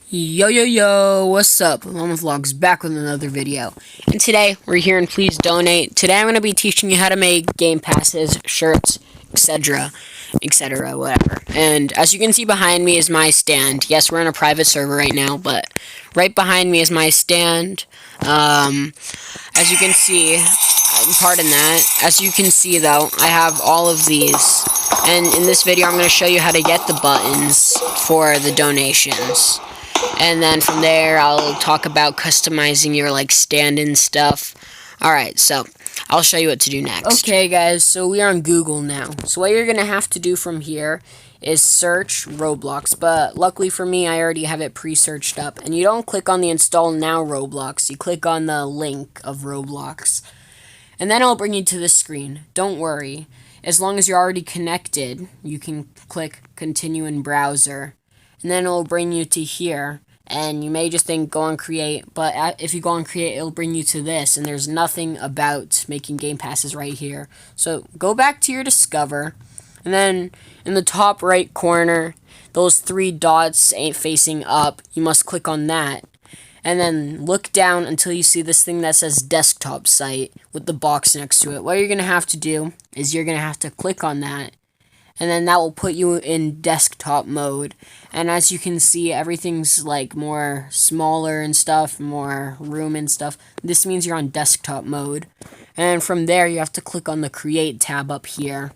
Yo yo yo, what's up? Mama Vlogs back with another video. And today we're here and please donate. Today I'm going to be teaching you how to make game passes, shirts, etc. Whatever. And as you can see behind me is my stand. Yes, we're in a private server right now, but right behind me is my stand. As you can see, pardon that. As you can see though, I have all of these. And in this video I'm going to show you how to get the buttons for the donations. And then from there, I'll talk about customizing your, stand and stuff. Alright, so, I'll show you what to do next. Okay, guys, so we are on Google now. So what you're going to have to do from here is search Roblox. But luckily for me, I already have it pre-searched up. And you don't click on the Install Now Roblox. You click on the link of Roblox. And then it'll bring you to this screen. Don't worry. As long as you're already connected, you can click Continue in Browser. And then it'll bring you to here. And you may just think go on create, but if you go on create, it'll bring you to this, and there's nothing about making game passes right here. So go back to your discover, and then in the top right corner, those three dots ain't facing up. You must click on that, and then look down until you see this thing that says desktop site with the box next to it. What you're gonna have to do is you're gonna have to click on that, and then that will put you in desktop mode. And as you can see, everything's more smaller and stuff, more room and stuff. This means you're on desktop mode. And from there, you have to click on the create tab up here.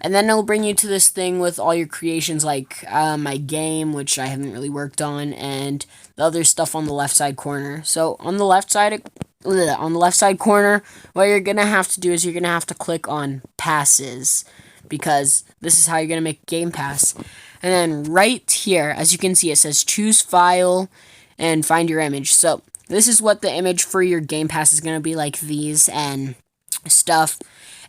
And then it'll bring you to this thing with all your creations, like my game, which I haven't really worked on, and the other stuff on the left side corner. So on the left side corner, what you're gonna have to do is you're gonna have to click on passes, because this is how you're going to make Game Pass. And then right here, as you can see, it says choose file and find your image. So this is what the image for your Game Pass is going to be, like these and stuff.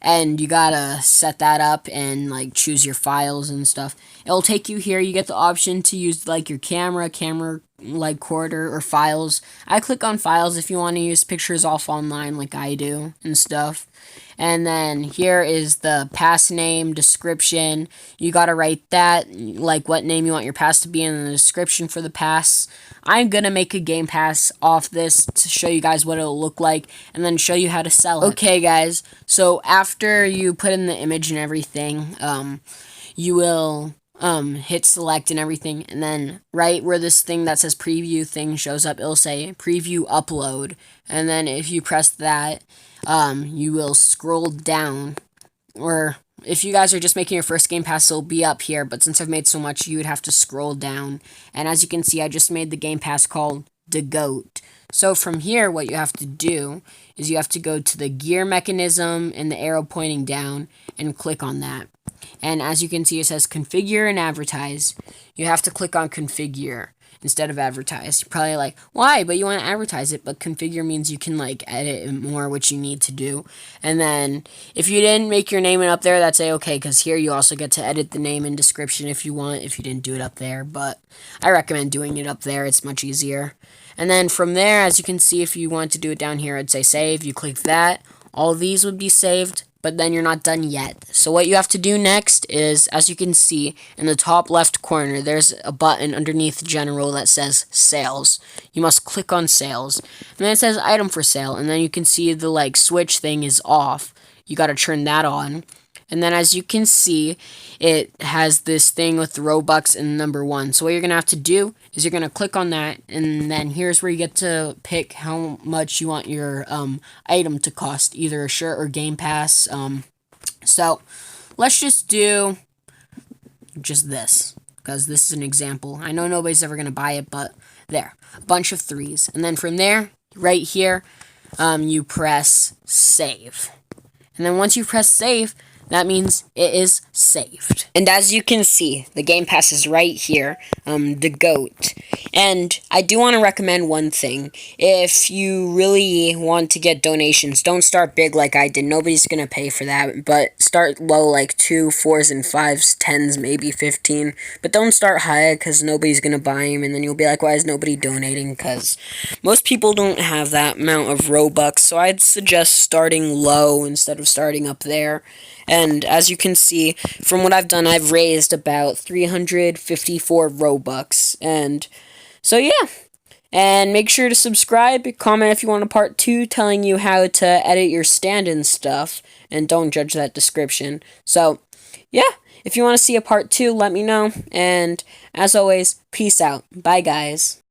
And you gotta set that up and choose your files and stuff. It'll take you here. You get the option to use your camera recorder, or files. I click on files if you want to use pictures off online like I do and stuff. And then here is the pass name, description. You gotta write that, what name you want your pass to be in the description for the pass. I'm gonna make a game pass off this to show you guys what it'll look like, and then show you how to sell it. Okay, guys, so after you put in the image and everything, you will hit select and everything, and then right where this thing that says preview thing shows up, it'll say preview upload. And then if you press that, you will scroll down, or if you guys are just making your first game pass, it'll be up here, but since I've made so much, you would have to scroll down. And as you can see, I just made the game pass called the goat. So from here, what you have to do is you have to go to the gear mechanism and the arrow pointing down and click on that. And as you can see, it says configure and advertise. You have to click on configure instead of advertise. You're probably like, why? But you want to advertise it. But configure means you can edit it more, which you need to do. And then if you didn't make your name up there, that's okay, because here you also get to edit the name and description if you want, if you didn't do it up there. But I recommend doing it up there. It's much easier. And then from there, as you can see, if you want to do it down here, I'd say save. You click that. All these would be saved, but then you're not done yet. So what you have to do next is, as you can see, in the top left corner, there's a button underneath general that says sales. You must click on sales. And then it says item for sale, and then you can see the switch thing is off. You gotta turn that on. And then as you can see, it has this thing with Robux and number 1. So what you're going to have to do is you're going to click on that, and then here's where you get to pick how much you want your item to cost, either a shirt or Game Pass. So let's just do just this, because this is an example. I know nobody's ever going to buy it, but there, a bunch of 3s. And then from there, right here, you press save. And then once you press save, that means it is saved. And as you can see, the Game Pass is right here, the GOAT. And I do want to recommend one thing. If you really want to get donations, don't start big like I did. Nobody's going to pay for that. But start low, like 2, 4s, and 5s, 10s, maybe 15. But don't start high, because nobody's going to buy them. And then you'll be like, why is nobody donating? Because most people don't have that amount of Robux. So I'd suggest starting low instead of starting up there. And as you can see, from what I've done, I've raised about 354 Robux. And So yeah. And make sure to subscribe, comment if you want a part 2 telling you how to edit your stand-in stuff, and don't judge that description. So, yeah, if you want to see a part 2, let me know, and as always, peace out. Bye, guys.